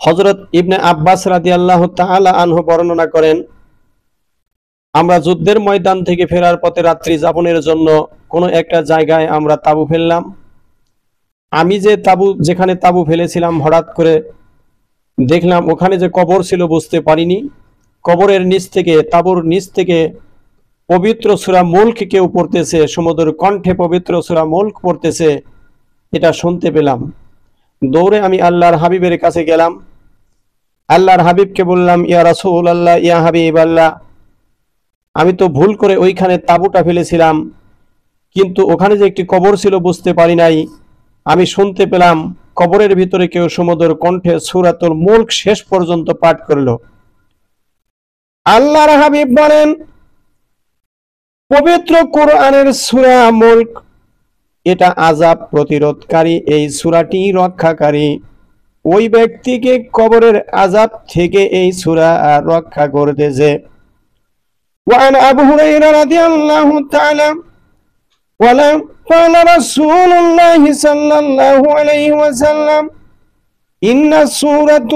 হযরত ইবনে আব্বাস রাদিয়াল্লাহু তাআলা আনহু বর্ণনা করেন, আমরা যুদ্ধের ময়দান থেকে ফেরার পথে রাত্রি যাপনের জন্য কোনো একটা জায়গায় আমরা তাঁবু ফেললাম। আমি যেখানে তাঁবু ফেলেছিলাম, হঠাৎ করে দেখলাম ওখানে যে কবর ছিল বুঝতে পারিনি। কবরের নিচ থেকে, তাঁবুর নিচ থেকে পবিত্র সূরা মুলক কেউ পড়তেছে, সমুদ্র কণ্ঠে পবিত্র সূরা মুলক পড়তেছে, এটা শুনতে পেলাম। দৌড়ে আমি আল্লাহর হাবিবের কাছে গেলাম। আল্লাহর হাবিবকে বললাম, ইয়া রাসূলুল্লাহ, ইয়া হাবিবাল্লাহ, আমি তো ভুল করে ওইখানে তাঁবুটা ফেলেছিলাম, কিন্তু ওখানে যে একটি কবর ছিল বুঝতে পারি নাই। আমি শুনতে পেলাম কবরের ভিতরে কেউ সমুদ্র কণ্ঠে সূরাতুল মুলক শেষ পর্যন্ত পাঠ করলো। আল্লাহর হাবিব বলেন, পবিত্র কোরআনের সূরা মুলক এটা আযাব প্রতিরোধকারী, এই সূরাটি রক্ষাকারী। ওই ব্যক্তিকে কবরের আযাব থেকে এই সূরা রক্ষা করতেছে। وعن أبي هريرة رضي الله تعالى ولا قال رسول الله صلى الله عليه وسلم إن سورة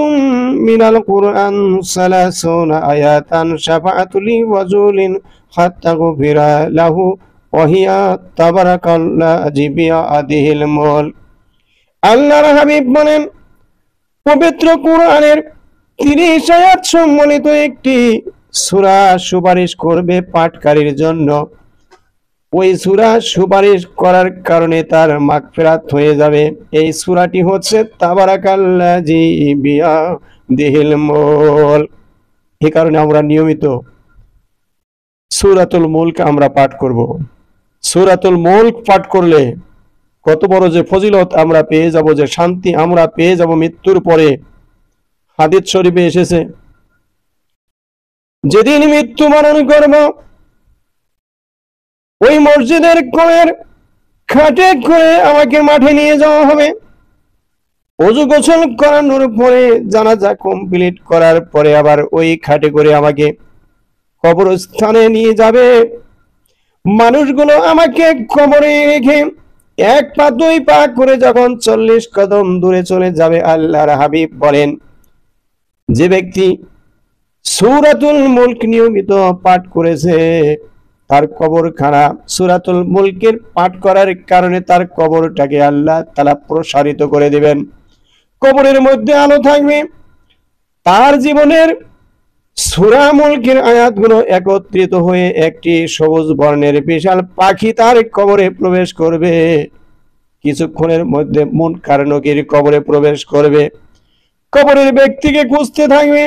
من القرآن 30 آية شفعت لي رجل حتى غفر له وهي تبارك الذي بيده الملك। আল্লাহর হাবিব বলেন, পবিত্র কোরআনের 30 আয়াত সম্বলিত একটি সূরা সুপারিশ করবে পাঠকারীর জন্য। ওই সূরা সুপারিশ করার কারণে তার মাগফিরাত হয়ে যাবে। এই সূরাটি হচ্ছে তাবারাকাল্লাযী বিয়াদিহিল মুলক। এই কারণে আমরা নিয়মিত সূরাতুল মুলক আমরা পাঠ করব। সূরাতুল মুলক পাঠ করলে কত বড় যে ফজিলত আমরা পেয়ে যাব, যে শান্তি আমরা পেয়ে যাব মৃত্যুর পরে। হাদিস শরীফে এসেছে, যেদিন মৃত্যুবরণ করব ওই মসজিদের কোণের খাটে করে আমাকে মাঠে নিয়ে যাওয়া হবে। ওযু গোসল করানোর পরে, জানাজা কমপ্লিট করার পরে আবার ওই খাটে করে আমাকে কবরস্থানে নিয়ে যাবে। মানুষগুলো আমাকে কবরে রেখে 1 পা 2 পা করে যখন 40 কদম দূরে চলে যাবে, আল্লাহর হাবিব বলেন, যে ব্যক্তি সূরাতুল মুলক নিয়মিত পাঠ করেছে তার কবরখানা সূরাতুল মুলকের পাঠ করার কারণে তার কবরটাকে আল্লাহ তাআলা প্রসারিত করে দিবেন। কবরের মধ্যে আলো থাকবে। তার জীবনের সূরা মুলকের আয়াতগুলো একত্রিত হয়ে একটি সবুজ বর্ণের বিশাল পাখি তার কবরে প্রবেশ করবে। কিছুক্ষণের মধ্যে মুনকার নকির কবরে প্রবেশ করবে। কবরের ব্যক্তিকে খুঁজতে থাকবে,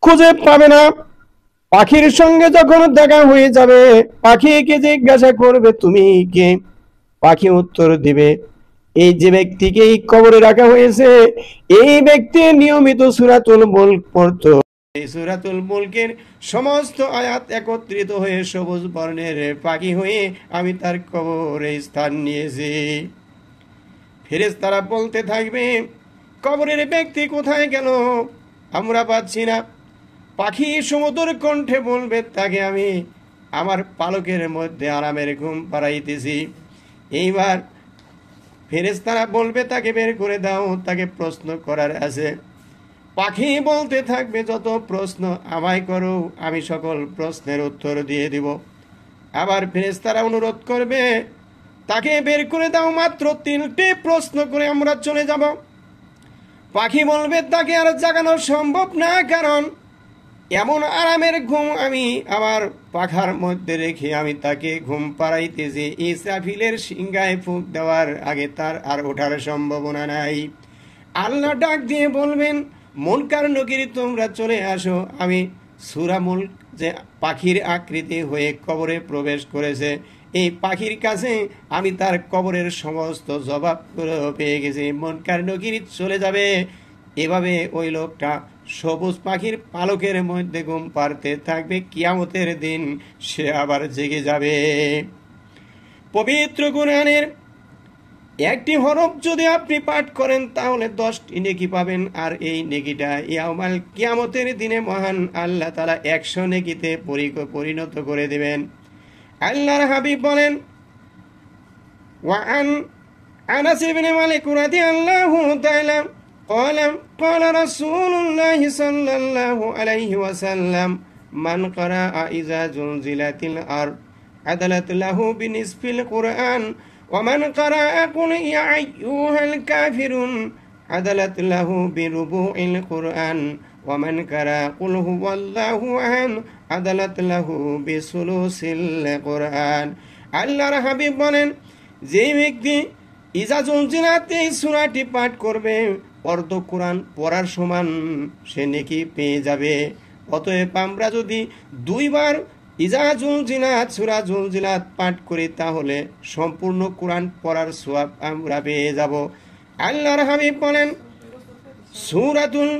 খুঁজে পাবে না। পাখির সঙ্গে যখন দেখা হয়ে যাবে, পাখিকে জিজ্ঞাসা করবে, তুমি কে? পাখি উত্তর দিবে, এই যে ব্যক্তিকে এই কবরে রাখা হয়েছে, এই ব্যক্তি নিয়মিত সূরাতুল মুলক পড়তো। এই সূরাতুল মুলকের সমস্ত আয়াত একত্রিত হয়ে সবুজ বর্ণের পাখি হয়ে আমি তার কবরে স্থান নিয়েছি। ফেরেশতারা বলতে থাকবে, কবরের ব্যক্তি কোথায় গেল? আমরা পাচ্ছি না। পাখি সমুদ্র কণ্ঠে বলবে, তাকে আমি আমার পালকের মধ্যে আরামের ঘুম পাড়াইতেছি। এইবার ফেরেশতারা বলবে, তাকে বের করে দাও, তাকে প্রশ্ন করার আছে। পাখি বলতে থাকবে, যত প্রশ্ন আমায় করো, আমি সকল প্রশ্নের উত্তর দিয়ে দিব। আবার ফেরেশতারা অনুরোধ করবে, তাকে বের করে দাও, মাত্র 3টি প্রশ্ন করে আমরা চলে যাব। পাখি বলবে, তাকে আর জাগানো সম্ভব না, কারণ এমন আরামের ঘুম আমি আমার পাখার মধ্যে রেখে আমি তাকে ঘুম পাড়াইতেছি। ইসরাফিলের সিংহায় ফুঁক দেওয়ার আগে তার আর ওঠার সম্ভাবনা নাই। আল্লাহ ডাক দিয়ে বলবেন, মুনকার নকির তোমরা চলে আসো। আমি সূরা মুলক যে পাখির আকৃতি হয়ে কবরে প্রবেশ করেছে, এই পাখির কাছে আমি তার কবরের সমস্ত জবাব পেয়ে গেছি। মুনকার নকির চলে যাবে। এভাবে ওই লোকটা সবুজ পাখির পালকের মধ্যে ঘুম পাড়তে থাকবে। কিয়ামতের দিন সে আবার জেগে যাবে। পবিত্র কোরআনের একটি হরফ যদি আপনি পাঠ করেন তাহলে 10টি নেকি পাবেন। আর এই নেকিটা ইয়াউমাল কিয়ামতের দিনে মহান আল্লাহ তাআলা 100 নেকিতে পরিণত করে দিবেন। আল্লাহর হাবিব বলেন, ওয়ান আনাস ইবনে মালিক রাদিয়াল্লাহু তাআলা قال قال رسول الله صلى الله عليه وسلم من قرأ إذا زلزلت الأرض عدلت له بنصف القرآن ومن قرأ قل يا أيها الكافرون عدلت له بربع القرآن ومن قرأ قل هو الله أحد عدلت له بثلث القرآن আল্লাহর হাবিব বলেন, যে ব্যক্তি ইজা জুলজিলাত এই সূরাটি পাঠ করবে অর্ধ কোরআন পড়ার সমান সে নেকি পেয়ে যাবে। অতএব আমরা যদি দুইবার ইজা জুলজিলাত সূরা জুলজিলাত পাঠ করি তাহলে সম্পূর্ণ কোরআন পড়ার সওয়াব আমরা পেয়ে যাব। আল্লাহর হাবিব বলেন, সূরাতুল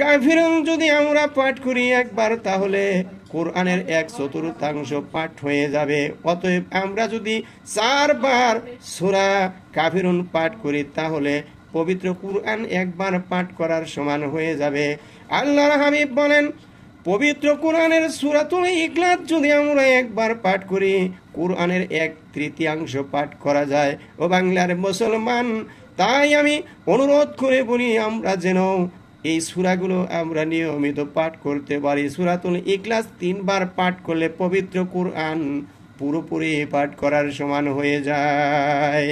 কাফিরুন যদি আমরা পাঠ করি একবার তাহলে কোরআনের 1/4 পাঠ হয়ে যাবে। অতএব আমরা যদি 4 বার সূরা কাফিরুন পাঠ করি তাহলে পবিত্র কোরআন একবার পাঠ করার সমান হয়ে যাবে। আল্লাহর হাবিব বলেন, পবিত্র কোরআনের সূরাতুল ইখলাস যদি আমরা একবার পাঠ করি কোরআনের 1/3 পাঠ করা যায়। ও বাংলার মুসলমান, তাই আমি অনুরোধ করে বলি আমরা যেন এই সূরাগুলো আমরা নিয়মিত পাঠ করতে পারি। সূরাতুল ইখলাস 3 বার পাঠ করলে পবিত্র কোরআন পুরোপুরি পাঠ করার সমান হয়ে যায়।